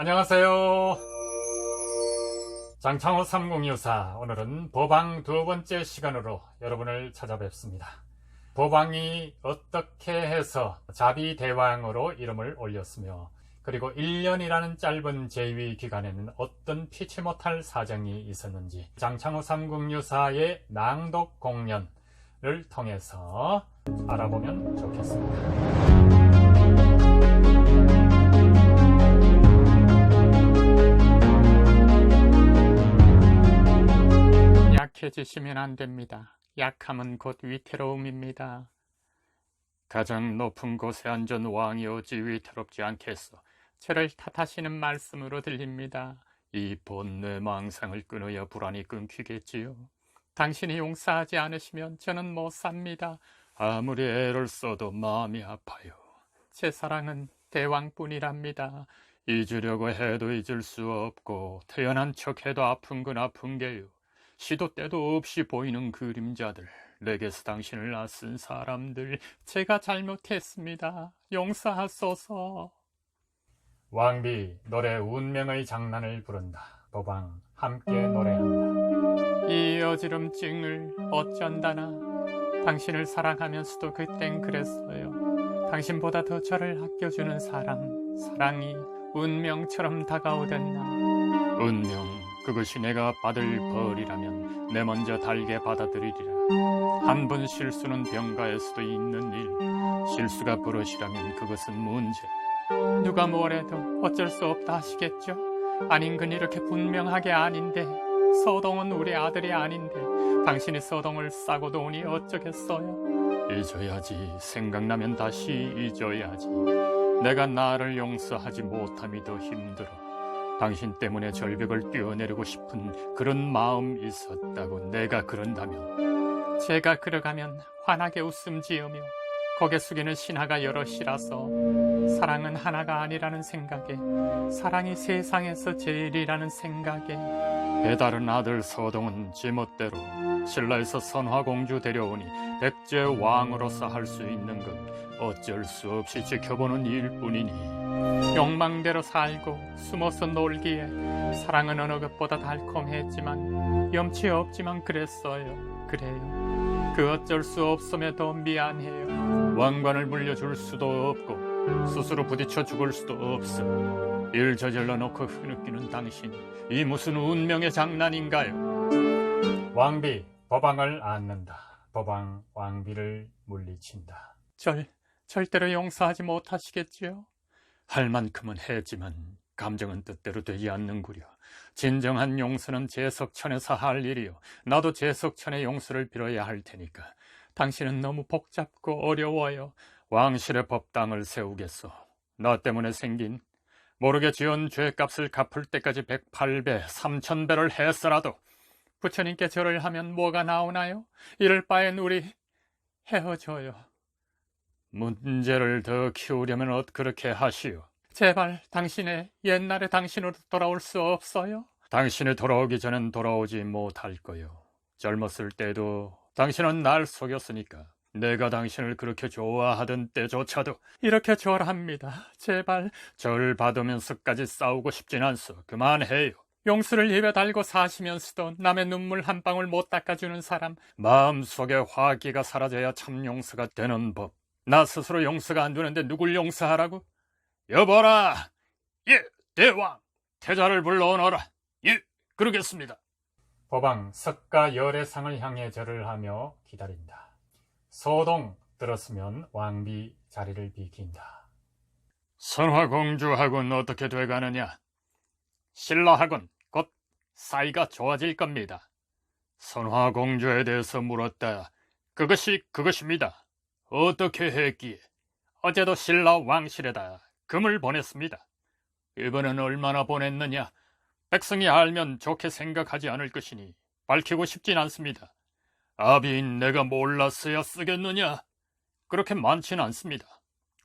안녕하세요. 장창호 3064, 오늘은 법왕 두 번째 시간으로 여러분을 찾아뵙습니다. 법왕이 어떻게 해서 자비대왕으로 이름을 올렸으며, 그리고 1년이라는 짧은 재위 기간에는 어떤 피치 못할 사정이 있었는지 장창호 3064의 낭독 공연을 통해서 알아보면 좋겠습니다. 약해지시면 안 됩니다. 약함은 곧 위태로움입니다. 가장 높은 곳에 앉은 왕이 어찌 위태롭지 않겠소. 저를 탓하시는 말씀으로 들립니다. 이 본뇌 망상을 끊어야 불안이 끊기겠지요. 당신이 용서하지 않으시면 저는 못 삽니다. 아무리 애를 써도 마음이 아파요. 제 사랑은 대왕뿐이랍니다. 잊으려고 해도 잊을 수 없고, 태어난 척해도 아픈 건 아픈 게요. 시도 때도 없이 보이는 그림자들, 내게서 당신을 낯선 사람들, 제가 잘못했습니다. 용서하소서. 왕비, 노래 운명의 장난을 부른다. 법왕, 함께 노래한다. 이 어지럼증을 어쩐다나. 당신을 사랑하면서도 그땐 그랬어요. 당신보다 더 저를 아껴주는 사람, 사랑이 운명처럼 다가오던 날. 운명, 그것이 내가 받을 벌이라면 내 먼저 달게 받아들이리라. 한 번 실수는 병가일 수도 있는 일, 실수가 버릇이라면 그것은 문제. 누가 뭐래도 어쩔 수 없다 하시겠죠? 아닌 건 이렇게 분명하게 아닌데, 서동은 우리 아들이 아닌데 당신이 서동을 싸고 도니 어쩌겠어요? 잊어야지. 생각나면 다시 잊어야지. 내가 나를 용서하지 못함이 더 힘들어. 당신 때문에 절벽을 뛰어내리고 싶은 그런 마음이 있었다고 내가 그런다면, 제가 그러가면 환하게 웃음 지으며 고개 숙이는 신하가 여럿이라서 사랑은 하나가 아니라는 생각에, 사랑이 세상에서 제일이라는 생각에, 배다른 아들 서동은 제멋대로 신라에서 선화공주 데려오니 백제 왕으로서 할 수 있는 건 어쩔 수 없이 지켜보는 일뿐이니, 욕망대로 살고 숨어서 놀기에 사랑은 어느 것보다 달콤했지만 염치 없지만 그랬어요. 그래요. 그 어쩔 수 없음에도 미안해요. 왕관을 물려줄 수도 없고 스스로 부딪혀 죽을 수도 없어. 일 저질러 놓고 흐느끼는 당신, 이 무슨 운명의 장난인가요? 왕비, 법왕을 안는다. 법왕, 왕비를 물리친다. 절대로 용서하지 못하시겠지요? 할 만큼은 했지만 감정은 뜻대로 되지 않는구려. 진정한 용서는 제석천에서 할 일이요. 나도 제석천의 용서를 빌어야 할 테니까. 당신은 너무 복잡고 어려워요. 왕실의 법당을 세우겠소. 나 때문에 생긴, 모르게 지은 죄값을 갚을 때까지 108배, 3000배를 했어라도 부처님께 절을 하면 뭐가 나오나요? 이럴 바엔 우리 헤어져요. 문제를 더 키우려면 그렇게 하시오. 제발 당신의 옛날의 당신으로 돌아올 수 없어요? 당신이 돌아오기 전엔 돌아오지 못할 거요. 젊었을 때도 당신은 날 속였으니까. 내가 당신을 그렇게 좋아하던 때조차도. 이렇게 절합니다. 제발. 절 받으면서까지 싸우고 싶진 않소. 그만해요. 용수를 입에 달고 사시면서도 남의 눈물 한 방울 못 닦아주는 사람, 마음속에 화기가 사라져야 참 용서가 되는 법. 나 스스로 용서가 안 되는데 누굴 용서하라고? 여보라! 예, 대왕! 태자를 불러오너라. 예, 그러겠습니다. 법왕, 석가 열애상을 향해 절을 하며 기다린다. 서동 들었으면 왕비 자리를 비킨다. 선화공주하고는 어떻게 돼가느냐? 신라하고는 곧 사이가 좋아질 겁니다. 선화공주에 대해서 물었다. 그것입니다. 어떻게 했기에? 어제도 신라 왕실에다 금을 보냈습니다. 이번엔 얼마나 보냈느냐? 백성이 알면 좋게 생각하지 않을 것이니 밝히고 싶진 않습니다. 아비인 내가 몰랐어야 쓰겠느냐? 그렇게 많지는 않습니다.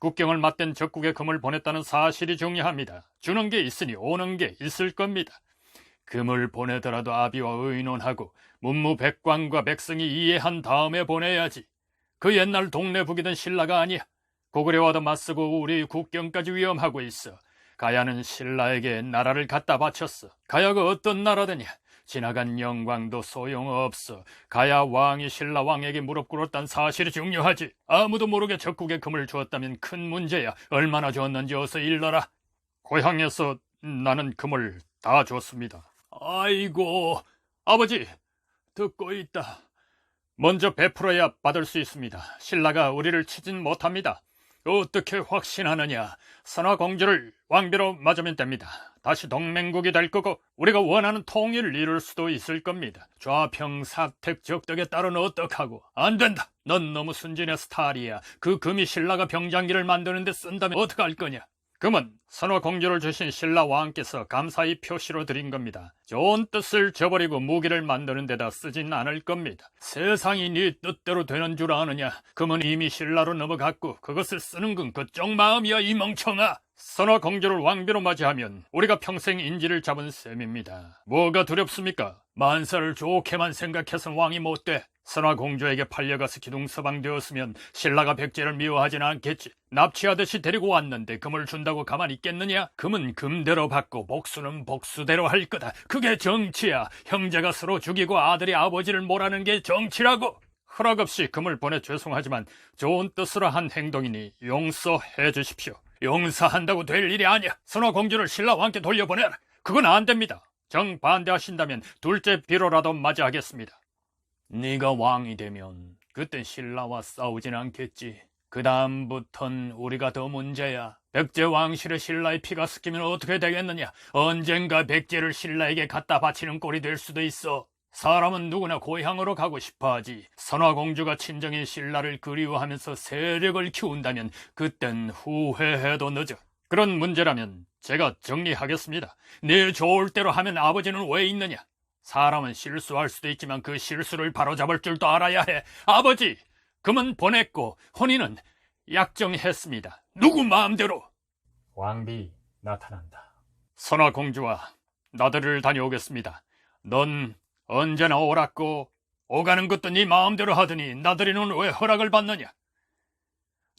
국경을 맞댄 적국에 금을 보냈다는 사실이 중요합니다. 주는 게 있으니 오는 게 있을 겁니다. 금을 보내더라도 아비와 의논하고 문무백관과 백성이 이해한 다음에 보내야지. 그 옛날 동네 북이던 신라가 아니야. 고구려와도 맞서고 우리 국경까지 위험하고 있어. 가야는 신라에게 나라를 갖다 바쳤어. 가야가 어떤 나라더냐? 지나간 영광도 소용없어. 가야 왕이 신라 왕에게 무릎 꿇었다는 사실이 중요하지. 아무도 모르게 적국에 금을 주었다면 큰 문제야. 얼마나 줬는지 어서 일러라. 고향에서 나는 금을 다 줬습니다. 아이고, 아버지, 듣고 있다. 먼저 베풀어야 받을 수 있습니다. 신라가 우리를 치진 못합니다. 어떻게 확신하느냐? 선화공주를 왕비로 맞으면 됩니다. 다시 동맹국이 될 거고 우리가 원하는 통일을 이룰 수도 있을 겁니다. 좌평 사택 적덕에 따르는 어떡하고? 안 된다. 넌 너무 순진해 스타리야. 그 금이 신라가 병장기를 만드는데 쓴다면 어떡할 거냐? 금은 선화공주를 주신 신라 왕께서 감사의 표시로 드린 겁니다. 좋은 뜻을 저버리고 무기를 만드는 데다 쓰진 않을 겁니다. 세상이 네 뜻대로 되는 줄 아느냐? 금은 이미 신라로 넘어갔고 그것을 쓰는 건 그쪽 마음이야, 이 멍청아. 선화공주를 왕비로 맞이하면 우리가 평생 인지를 잡은 셈입니다. 뭐가 두렵습니까? 만사를 좋게만 생각해선 왕이 못 돼. 선화공주에게 팔려가서 기둥서방되었으면 신라가 백제를 미워하진 않겠지. 납치하듯이 데리고 왔는데 금을 준다고 가만히 있겠느냐? 금은 금대로 받고 복수는 복수대로 할 거다. 그게 정치야. 형제가 서로 죽이고 아들이 아버지를 몰아는 게 정치라고. 허락 없이 금을 보내 죄송하지만 좋은 뜻으로 한 행동이니 용서해 주십시오. 용서한다고 될 일이 아니야. 선화공주를 신라 왕께 돌려보내라. 그건 안 됩니다. 정반대하신다면 둘째 비로라도 맞이하겠습니다. 네가 왕이 되면 그땐 신라와 싸우진 않겠지. 그 다음부턴 우리가 더 문제야. 백제 왕실에 신라의 피가 섞이면 어떻게 되겠느냐? 언젠가 백제를 신라에게 갖다 바치는 꼴이 될 수도 있어. 사람은 누구나 고향으로 가고 싶어하지. 선화공주가 친정인 신라를 그리워하면서 세력을 키운다면 그땐 후회해도 늦어. 그런 문제라면 제가 정리하겠습니다. 네 좋을 대로 하면 아버지는 왜 있느냐? 사람은 실수할 수도 있지만 그 실수를 바로잡을 줄도 알아야 해. 아버지, 금은 보냈고 혼인은 약정했습니다. 누구 마음대로. 왕비 나타난다. 선화공주와 나들이를 다녀오겠습니다. 넌 언제나 옳았고 오가는 것도 네 마음대로 하더니 나들이는 왜 허락을 받느냐?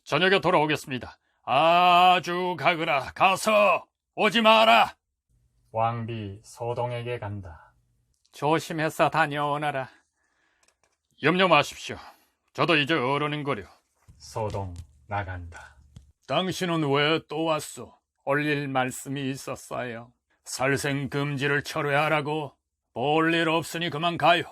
저녁에 돌아오겠습니다. 아주 가거라. 가서 오지 마라. 왕비 소동에게 간다. 조심해서 다녀오너라. 염려 마십시오. 저도 이제 어른인거려. 소동 나간다. 당신은 왜 또 왔소? 올릴 말씀이 있었어요. 살생금지를 철회하라고. 볼 일 없으니 그만 가요.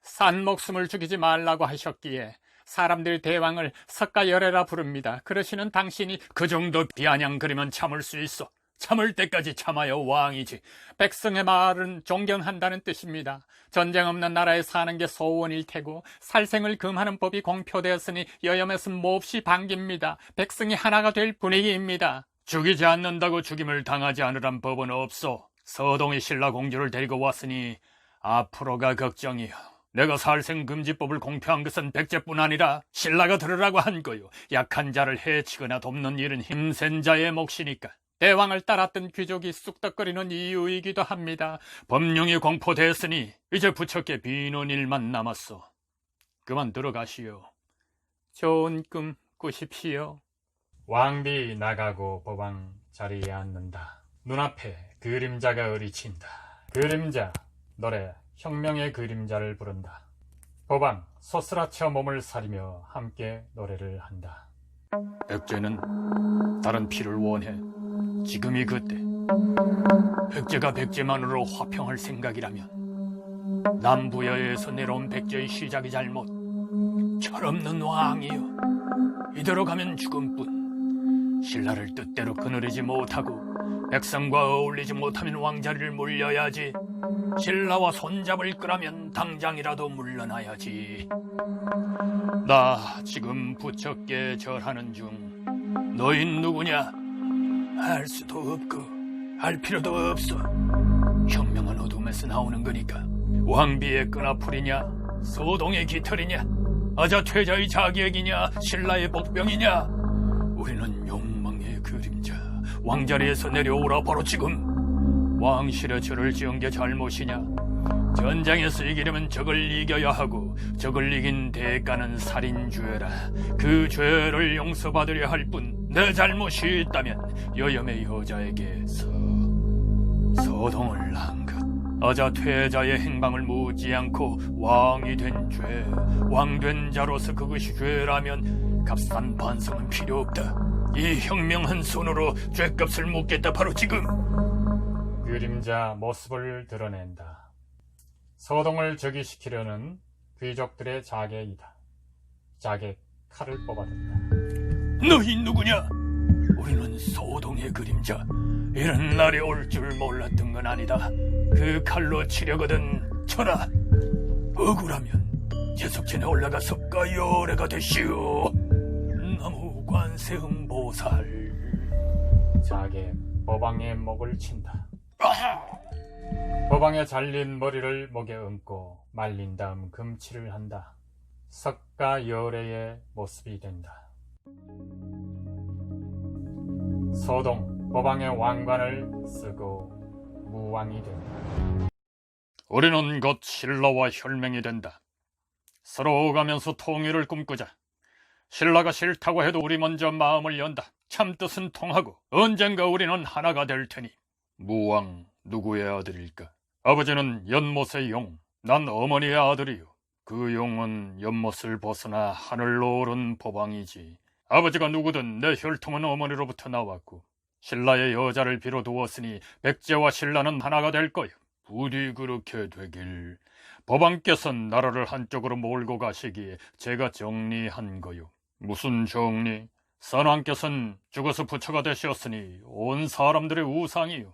산 목숨을 죽이지 말라고 하셨기에 사람들이 대왕을 석가열애라 부릅니다. 그러시는 당신이 그 정도 비아냥거리면 참을 수 있어. 참을 때까지 참아야 왕이지. 백성의 말은 존경한다는 뜻입니다. 전쟁 없는 나라에 사는 게 소원일 테고 살생을 금하는 법이 공표되었으니 여염에서는 몹시 반깁니다. 백성이 하나가 될 분위기입니다. 죽이지 않는다고 죽임을 당하지 않으란 법은 없어. 서동이 신라 공주를 데리고 왔으니 앞으로가 걱정이요. 내가 살생금지법을 공표한 것은 백제뿐 아니라 신라가 들으라고 한 거요. 약한 자를 해치거나 돕는 일은 힘센 자의 몫이니까. 대왕을 따랐던 귀족이 쑥덕거리는 이유이기도 합니다. 법령이 공포됐으니 이제 부처께 비는 일만 남았어. 그만 들어가시오. 좋은 꿈 꾸십시오. 왕비 나가고 법왕 자리에 앉는다. 눈앞에 그림자가 으리친다. 그림자, 노래 혁명의 그림자를 부른다. 법왕 소스라쳐 몸을 사리며 함께 노래를 한다. 백제는 다른 피를 원해. 지금이 그때. 백제가 백제만으로 화평할 생각이라면 남부여에서 내려온 백제의 시작이 잘못. 철없는 왕이여. 이대로 가면 죽음뿐. 신라를 뜻대로 거느리지 못하고 백성과 어울리지 못하면 왕자리를 물려야지. 신라와 손잡을 거라면 당장이라도 물러나야지. 나 지금 부처께 절하는 중. 너흰 누구냐? 알 수도 없고 알 필요도 없어. 혁명은 어둠에서 나오는 거니까. 왕비의 끈아풀이냐? 소동의 깃털이냐? 아자퇴자의 자객이냐? 신라의 복병이냐? 우리는 욕망의 그림자. 왕자리에서 내려오라. 바로 지금. 왕실에 절을 지은 게 잘못이냐? 전장에서 이기려면 적을 이겨야 하고 적을 이긴 대가는 살인죄라. 그 죄를 용서받으려 할 뿐 내 잘못이 있다면 여염의 여자에게 소동을 한 것, 어자 퇴자의 행방을 묻지 않고 왕이 된 죄, 왕된 자로서 그것이 죄라면 값싼 반성은 필요 없다. 이 형명한 손으로 죄값을 묻겠다. 바로 지금. 그림자 모습을 드러낸다. 소동을 즉위시키려는 귀족들의 자객이다. 자객 칼을 뽑아든다. 너희 누구냐? 우리는 소동의 그림자. 이런 날이 올 줄 몰랐던 건 아니다. 그 칼로 치려거든 쳐라. 억울하면 제석진에 올라가서 가요래가 되시오. 나무 관세음보살. 자객 법왕의 목을 친다. 법왕의 잘린 머리를 목에 얹고 말린 다음 금치를 한다. 석가열애의 모습이 된다. 소동 법왕의 왕관을 쓰고 무왕이 된다. 우리는 곧 신라와 혈맹이 된다. 서로 오가면서 통일을 꿈꾸자. 신라가 싫다고 해도 우리 먼저 마음을 연다. 참뜻은 통하고 언젠가 우리는 하나가 될 테니. 무왕 누구의 아들일까? 아버지는 연못의 용, 난 어머니의 아들이요. 그 용은 연못을 벗어나 하늘로 오른 법왕이지. 아버지가 누구든 내 혈통은 어머니로부터 나왔고 신라의 여자를 빌어두었으니 백제와 신라는 하나가 될 거요. 부디 그렇게 되길. 법왕께서는 나라를 한쪽으로 몰고 가시기에 제가 정리한 거요. 무슨 정리? 선왕께서는 죽어서 부처가 되셨으니 온 사람들의 우상이요.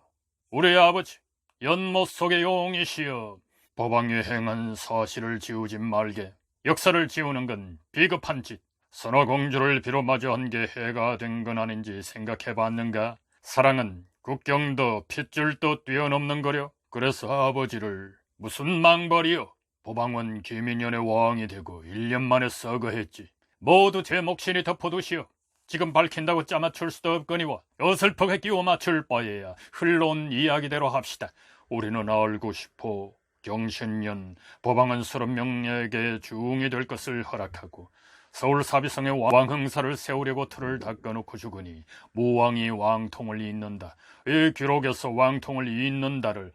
우리 아버지 연못 속의 용이시여, 법왕이 행한 사실을 지우지 말게. 역사를 지우는 건 비겁한 짓. 선화공주를 비로 맞이한 게 해가 된 건 아닌지 생각해봤는가? 사랑은 국경도 핏줄도 뛰어넘는 거려. 그래서 아버지를 무슨 망발이여. 법왕은 기민년의 왕이 되고 1년 만에 썩어했지. 모두 제 몫이니 덮어두시오. 지금 밝힌다고 짜맞출 수도 없거니와 어설프게 끼워 맞출 바에야 흘러온 이야기대로 합시다. 우리는 알고 싶어. 경신년 법왕은 30명에게 중이 될 것을 허락하고 서울 사비성에 왕흥사를 세우려고 틀을 닦아놓고 죽으니 무왕이 왕통을 잇는다. 이 기록에서 왕통을 잇는다를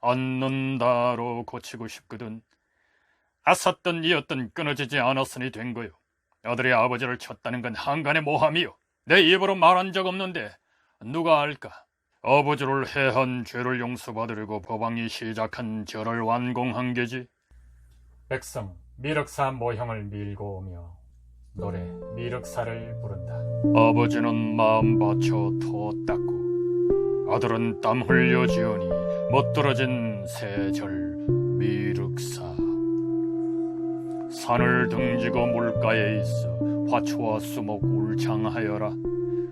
앉는다로 고치고 싶거든. 아삿든 이었든 끊어지지 않았으니 된 거요. 아들이 아버지를 쳤다는 건 한간의 모함이요. 내 입으로 말한 적 없는데 누가 알까? 아버지를 해한 죄를 용서받으려고 법왕이 시작한 절을 완공한 게지. 백성 미륵사 모형을 밀고 오며 노래 미륵사를 부른다. 아버지는 마음 바쳐 터 닦고 아들은 땀 흘려 지으니 멋들어진 새절 미륵사. 산을 등지고 물가에 있어 화초와 수목 울창하여라.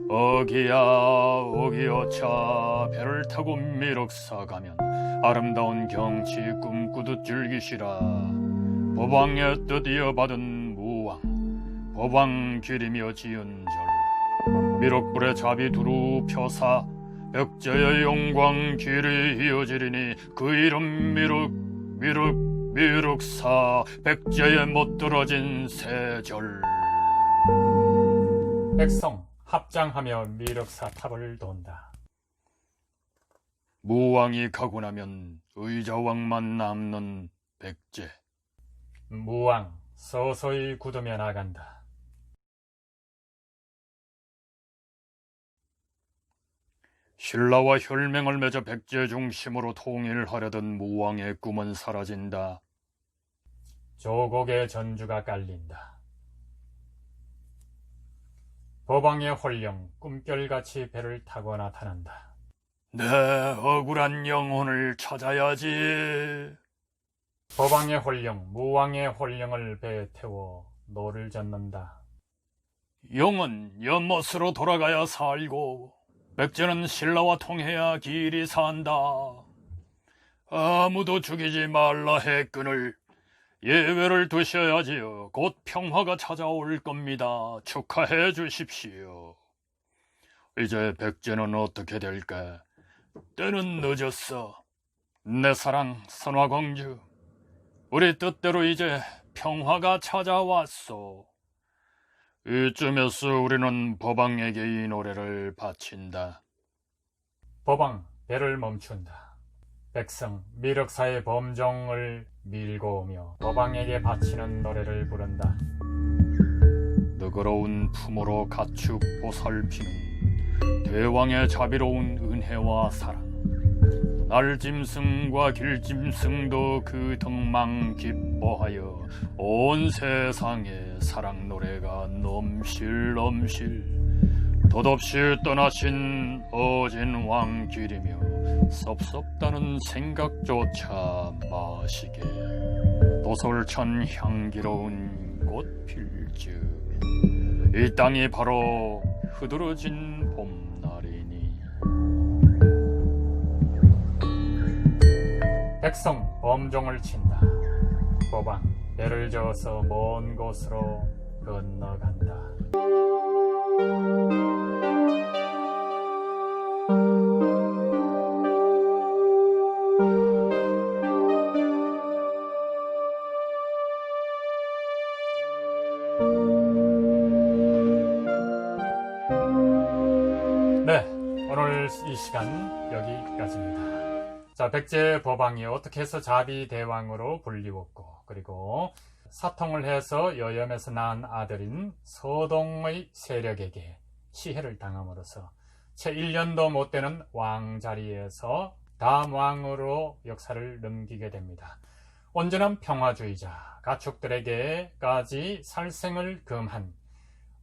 어기야 어기여차 배를 타고 미륵사 가면 아름다운 경치 꿈꾸듯 즐기시라. 법왕의 뜻 이어받은 무왕, 법왕 기리며 지은 절. 미륵불에 잡이 두루 펴사 백제의 영광 길이 이어지리니 그 이름 미륵사. 백제에 못들어진 새절. 백성 합장하며 미륵사 탑을 돈다. 무왕이 가고 나면 의자왕만 남는 백제. 무왕 서서히 굳으며 나간다. 신라와 혈맹을 맺어 백제 중심으로 통일하려던 무왕의 꿈은 사라진다. 조곡의 전주가 깔린다. 법왕의 홀령 꿈결같이 배를 타고 나타난다. 내 억울한 영혼을 찾아야지. 법왕의 홀령, 무왕의 홀령을 배에 태워 노를 젓는다. 영은 연못으로 돌아가야 살고 백제는 신라와 통해야 길이 산다. 아무도 죽이지 말라 했거늘 예외를 두셔야지요. 곧 평화가 찾아올 겁니다. 축하해 주십시오. 이제 백제는 어떻게 될까? 때는 늦었어. 내 사랑 선화공주, 우리 뜻대로 이제 평화가 찾아왔소. 이쯤에서 우리는 법왕에게 이 노래를 바친다. 법왕 배를 멈춘다. 백성 미륵사의 범정을 밀고 오며 법왕에게 바치는 노래를 부른다. 너그러운 품으로 가축 보살피는 대왕의 자비로운 은혜와 사랑, 날짐승과 길짐승도 그 덕망 기뻐하여 온 세상에 사랑 노래가 넘실넘실. 덧없이 떠나신 어진왕 길이며 섭섭다는 생각조차 마시게 도솔천 향기로운 꽃 필즉 이 땅이 바로 흐드러진 봄날이니. 백성 범종을 친다. 법왕 배를 저어서 먼 곳으로 건너간다. 네, 오늘 이 시간 여기까지입니다. 자, 백제 법왕이 어떻게 해서 자비대왕으로 불리웠고, 그리고 사통을 해서 여염에서 낳은 아들인 서동의 세력에게 시해를 당함으로써 채 1년도 못 되는 왕 자리에서 다음 왕으로 역사를 넘기게 됩니다. 온전한 평화주의자, 가축들에게까지 살생을 금한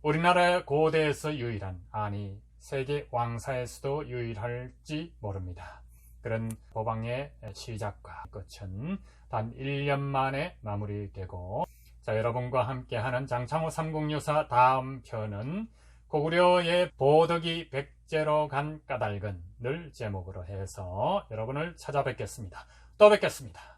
우리나라 고대에서 유일한, 아니 세계 왕사에서도 유일할지 모릅니다. 그런 법왕의 시작과 끝은 단 1년 만에 마무리되고, 자, 여러분과 함께하는 장창호 삼국유사 다음 편은 고구려의 보덕이 백제로 간 까닭은을 제목으로 해서 여러분을 찾아뵙겠습니다. 또 뵙겠습니다.